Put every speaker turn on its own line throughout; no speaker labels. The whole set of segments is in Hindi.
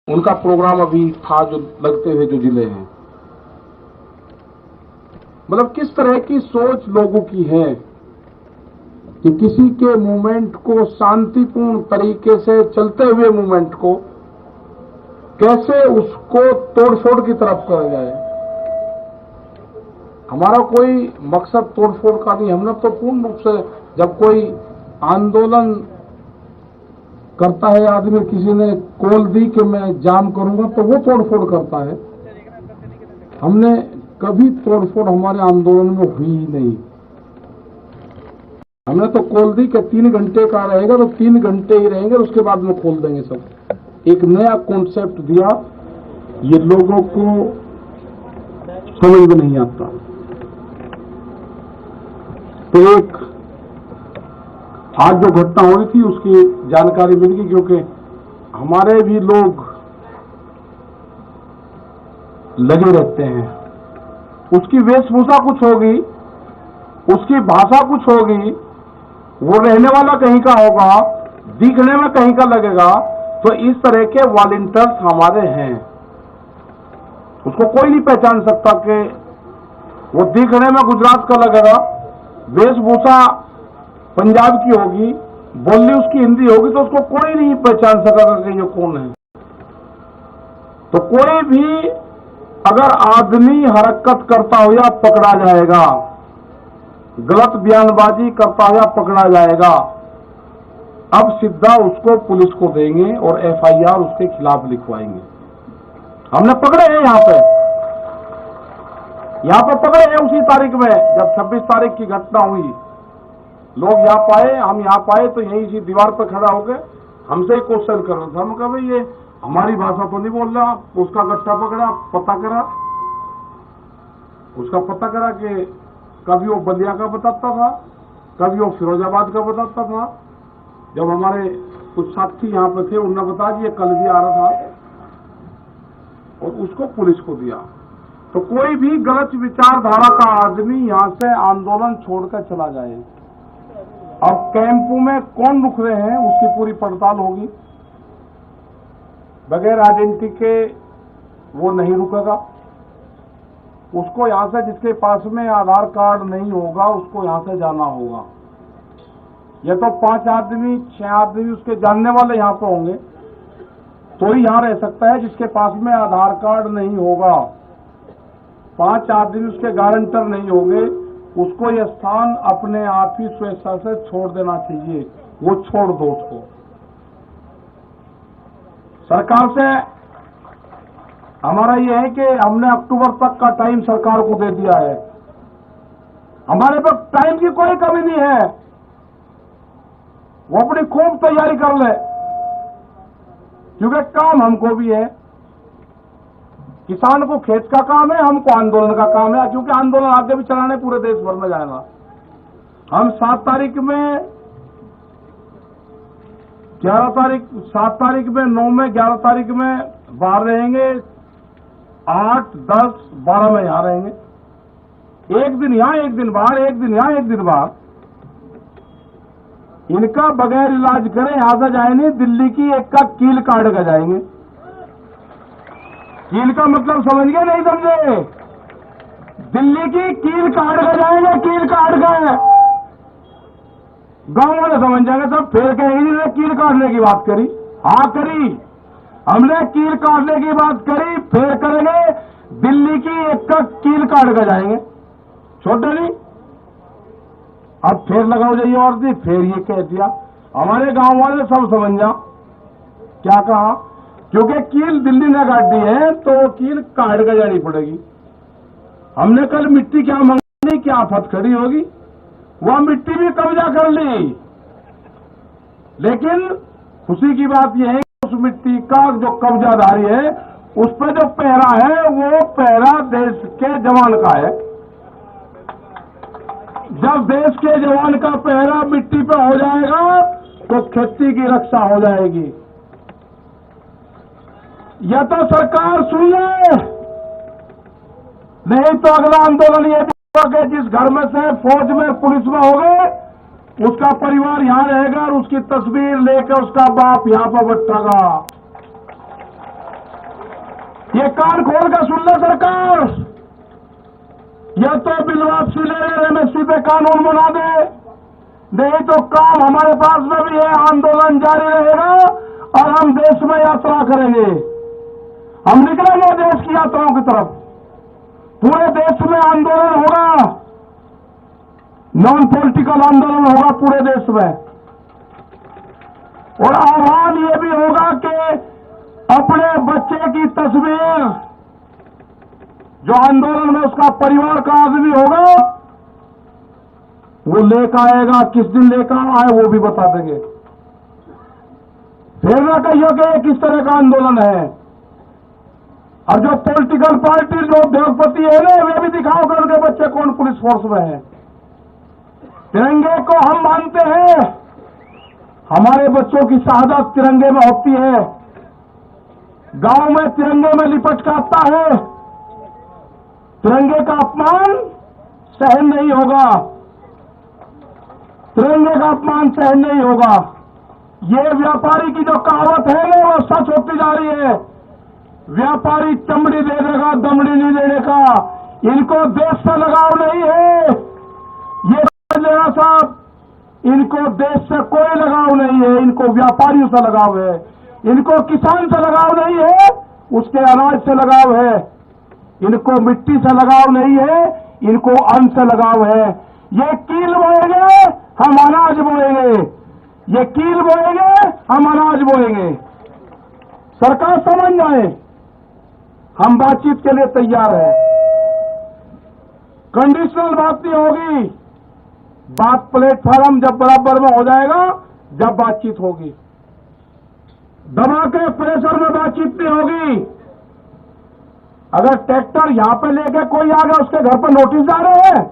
उनका प्रोग्राम अभी था जो लगते हुए जो जिले हैं। मतलब किस तरह की सोच लोगों की है कि किसी के मूवमेंट को, शांतिपूर्ण तरीके से चलते हुए मूवमेंट को कैसे उसको तोड़फोड़ की तरफ करा जाए। हमारा कोई मकसद तोड़फोड़ का नहीं। हमने तो पूर्ण रूप से, जब कोई आंदोलन करता है आदमी, किसी ने कॉल दी कि मैं जाम करूंगा, तो वो तोड़फोड़ करता है। हमने कभी तोड़फोड़ हमारे आंदोलन में हुई ही नहीं। हमने तो कॉल दी कि 3 घंटे का रहेगा तो 3 घंटे ही रहेंगे, उसके बाद में खोल देंगे सब। एक नया कॉन्सेप्ट दिया, ये लोगों को समझ में नहीं आता। तो एक आज जो घटना हुई थी उसकी जानकारी मिल गई, क्योंकि हमारे भी लोग लगे रहते हैं। उसकी वेशभूषा कुछ होगी, उसकी भाषा कुछ होगी, वो रहने वाला कहीं का होगा, दिखने में कहीं का लगेगा। तो इस तरह के वॉलंटियर्स हमारे हैं। उसको कोई नहीं पहचान सकता कि वो दिखने में गुजरात का लगेगा, वेशभूषा पंजाब की होगी, बोली उसकी हिंदी होगी, तो उसको कोई नहीं पहचान सकेगा कि ये कौन है। तो कोई भी अगर आदमी हरकत करता हो या पकड़ा जाएगा, गलत बयानबाजी करता हुआ पकड़ा जाएगा। अब सीधा उसको पुलिस को देंगे और एफआईआर उसके खिलाफ लिखवाएंगे। हमने पकड़े हैं यहां पे पकड़े हैं उसी तारीख में, जब 26 तारीख की घटना हुई। लोग यहाँ पाए, हम यहाँ पाए तो यहीं इसी दीवार पर खड़ा होकर हमसे ही क्वेश्चन कर रहा था। हम कहा भाई ये हमारी भाषा तो नहीं बोल रहा। उसका गट्टा पकड़ा, पता करा, उसका पता करा कि कभी वो बलिया का बताता था, कभी वो फिरोजाबाद का बताता था। जब हमारे कुछ साथी यहाँ पे थे, उन्होंने बताया कि ये कल भी आ रहा था, और उसको पुलिस को दिया। तो कोई भी गलत विचारधारा का आदमी यहाँ से आंदोलन छोड़कर चला जाए। अब कैंपों में कौन रुक रहे हैं उसकी पूरी पड़ताल होगी। बगैर आइडेंटिटी के वो नहीं रुकेगा। उसको यहां से, जिसके पास में आधार कार्ड नहीं होगा, उसको यहां से जाना होगा। ये तो 5 आदमी 6 आदमी उसके जानने वाले यहां पर होंगे तो ही यहां रह सकता है। जिसके पास में आधार कार्ड नहीं होगा, 5 आदमी उसके गारंटर नहीं होंगे, उसको यह स्थान अपने आप ही स्वेच्छा से छोड़ देना चाहिए। वो छोड़ दो उसको। सरकार से हमारा यह है कि हमने अक्टूबर तक का टाइम सरकार को दे दिया है। हमारे पास टाइम की कोई कमी नहीं है। वो अपनी खूब तैयारी कर ले, क्योंकि काम हमको भी है। किसान को खेत का काम है, हमको आंदोलन का काम है, क्योंकि आंदोलन आगे भी चलाने पूरे देश भर में जाएगा। हम 7 तारीख में, 11 तारीख, 7 तारीख में, 9 में, 11 तारीख में बाहर रहेंगे, 8, 10, 12 में यहां रहेंगे। एक दिन यहां, एक दिन बाहर, एक दिन यहां, एक दिन बाहर। इनका बगैर इलाज करें यहां से जाए नहीं, दिल्ली की एक का कील काट कर जाएंगे। कील का मतलब समझ गए नहीं समझे? दिल्ली की कील काट कर जाएंगे, कील काट गए। गांव वाले समझ जाएंगे, सब फिर कहेंगे कील काटने की बात करी। हाँ करी, हमने कील काटने की बात करी, फिर करेंगे दिल्ली की एक का कील काट कर जाएंगे। छोटे नहीं, अब फिर लगाओ जाइए और दी, फिर ये कह दिया। हमारे गांव वाले सब समझ जाओ क्या कहा, क्योंकि कील दिल्ली ने काट दी है तो कील काट कर जानी पड़ेगी। हमने कल मिट्टी क्या मंगानी, क्या आफत खड़ी होगी, वह मिट्टी भी कब्जा कर ली। लेकिन खुशी की बात यह है कि उस मिट्टी का जो कब्जाधारी है, उस पर जो पहरा है, वो पहरा देश के जवान का है। जब देश के जवान का पहरा मिट्टी पर हो जाएगा तो खेती की रक्षा हो जाएगी। या तो सरकार सुन ले, नहीं तो अगला आंदोलन ये होगा कि जिस घर में से फौज में, पुलिस में हो गए, उसका परिवार यहां रहेगा और उसकी तस्वीर लेकर उसका बाप यहां पर बैठेगा। ये कान खोल कर सुन ले सरकार, या तो बिल वापसी ले एमएसपी पे कानून बना दे, नहीं तो काम हमारे पास में भी है, आंदोलन जारी रहेगा और हम देश में यात्रा करेंगे। हम निकलेंगे देश की यात्राओं की तरफ, पूरे देश में आंदोलन होगा, नॉन पॉलिटिकल आंदोलन होगा पूरे देश में। और आह्वान ये भी होगा कि अपने बच्चे की तस्वीर, जो आंदोलन में उसका परिवार का आदमी होगा, वो लेकर आएगा, किस दिन लेकर आए वो भी बता देंगे। फिर ना कहिए कि ये किस तरह का आंदोलन है। और जो पॉलिटिकल पार्टी, जो उद्योगपति है ना, वे भी दिखाओ कर उनके बच्चे कौन पुलिस फोर्स में है। तिरंगे को हम मानते हैं, हमारे बच्चों की शहादत तिरंगे में होती है, गांव में तिरंगे में लिपट कर आता है। तिरंगे का अपमान सहन नहीं होगा, तिरंगे का अपमान सहन नहीं होगा। ये व्यापारी की जो कहावत है ना, वो सच होती जा रही है। व्यापारी चमड़ी दे देगा, दमड़ी नहीं देने का। इनको देश से लगाव नहीं है, ये समझ लेना साहब, इनको देश से कोई लगाव नहीं है, इनको व्यापारियों से लगाव है। इनको किसान से लगाव नहीं है, उसके अनाज से लगाव है। इनको मिट्टी से लगाव नहीं है, इनको अन्न से लगाव है। ये कील बोएंगे, हम अनाज बोएंगे, ये कील बोएंगे, हम अनाज बोएंगे। सरकार समझ जाए, हम बातचीत के लिए तैयार हैं। कंडीशनल बात नहीं होगी, बात प्लेटफॉर्म जब बराबर में हो जाएगा, जब बातचीत होगी। दबा के प्रेशर में बातचीत नहीं होगी। अगर ट्रैक्टर यहां पे लेके कोई आ गया, उसके घर पर नोटिस जा रहे हैं,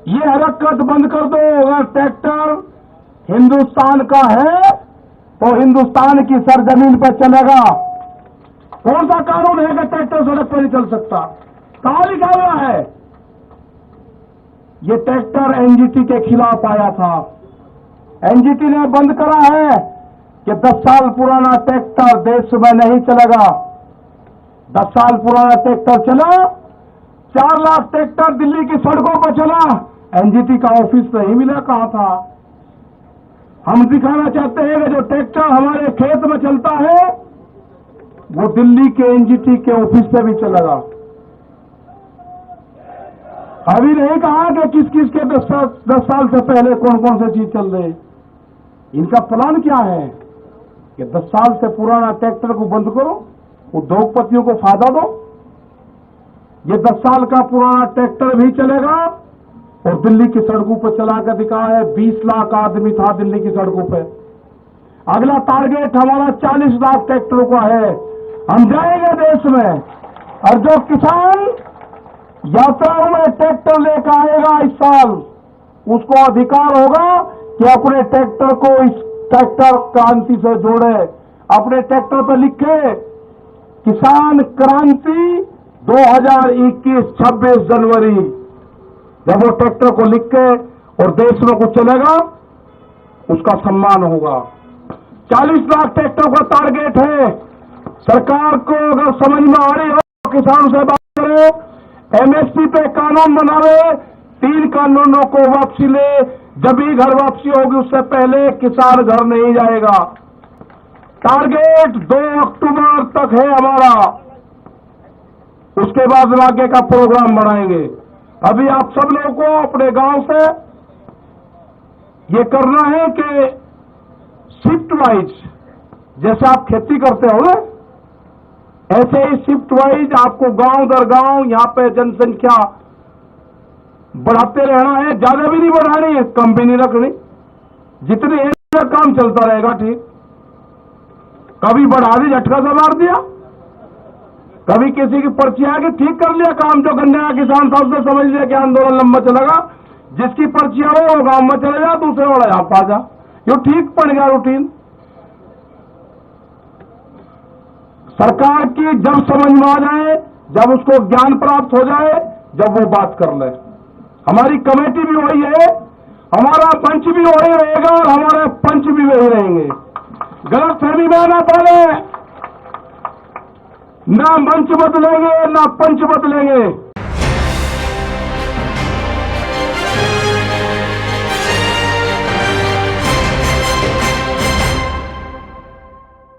ये हरकत बंद कर दो। अगर ट्रैक्टर हिंदुस्तान का है तो हिंदुस्तान की सरजमीन पर चलेगा। कौन सा कानून है कि ट्रैक्टर सड़क पर नहीं चल सकता? कहां लिखा हुआ है? ये ट्रैक्टर एनजीटी के खिलाफ आया था, एनजीटी ने बंद करा है कि 10 साल पुराना ट्रैक्टर देश में नहीं चलेगा। 10 साल पुराना ट्रैक्टर चला, 4 लाख ट्रैक्टर दिल्ली की सड़कों पर चला, एनजीटी का ऑफिस नहीं मिला, कहां था? हम दिखाना चाहते हैं कि जो ट्रैक्टर हमारे खेत में चलता है, वो दिल्ली के एनजीटी के ऑफिस पे भी चलेगा। अभी नहीं कहा कि किस किस के 10 साल से पहले कौन कौन सी चीज चल रही। इनका प्लान क्या है कि 10 साल से पुराना ट्रैक्टर को बंद करो, उद्योगपतियों को फायदा दो। ये 10 साल का पुराना ट्रैक्टर भी चलेगा और दिल्ली की सड़कों पर चला कर दिखा है। 20 लाख आदमी था दिल्ली की सड़कों पे। अगला टारगेट हमारा 40 लाख ट्रैक्टरों का है। हम जाएंगे देश में, और जो किसान यात्राओं में ट्रैक्टर लेकर आएगा इस साल, उसको अधिकार होगा कि अपने ट्रैक्टर को इस ट्रैक्टर क्रांति से जोड़े। अपने ट्रैक्टर पर लिखे किसान क्रांति 2021 26 जनवरी। जब वो ट्रैक्टर को लिख के और देश में कुछ चलेगा, उसका सम्मान होगा। 40 लाख ट्रैक्टर का टारगेट है। सरकार को अगर समझ में आ रही हो तो किसानों से बात करे, एमएसपी पे कानून बनावे, 3 कानूनों को वापसी ले। जब ही घर वापसी होगी, उससे पहले किसान घर नहीं जाएगा। टारगेट 2 अक्टूबर तक है हमारा, उसके बाद आगे का प्रोग्राम बनाएंगे। अभी आप सब लोगों को अपने गांव से ये करना है कि शिफ्ट वाइज, जैसे आप खेती करते हो ना, ऐसे ही शिफ्ट वाइज आपको गांव दर गांव यहां पे जनसंख्या बढ़ाते रहना है। ज्यादा भी नहीं बढ़ानी है, कम भी नहीं रखनी। जितनी है काम चलता रहेगा। ठीक, कभी बढ़ा दी, झटका से मार दिया, कभी किसी की पर्ची आके ठीक कर लिया काम। जो गन्ने का किसान था उसने समझ लिया कि आंदोलन लंबा चलेगा, जिसकी पर्ची हो वो गांव में चले जा, दूसरे वाला यहां पा जा। ये ठीक पड़ गया रूटीन। सरकार की जब समझ में आ जाए, जब उसको ज्ञान प्राप्त हो जाए, जब वो बात कर ले। हमारी कमेटी भी वही है, हमारा पंच भी वही रहेगा और हमारे पंच भी वही रहेंगे। गलत फहमी में ना डाले। ना मंच बदलेंगे ना पंच बदलेंगे।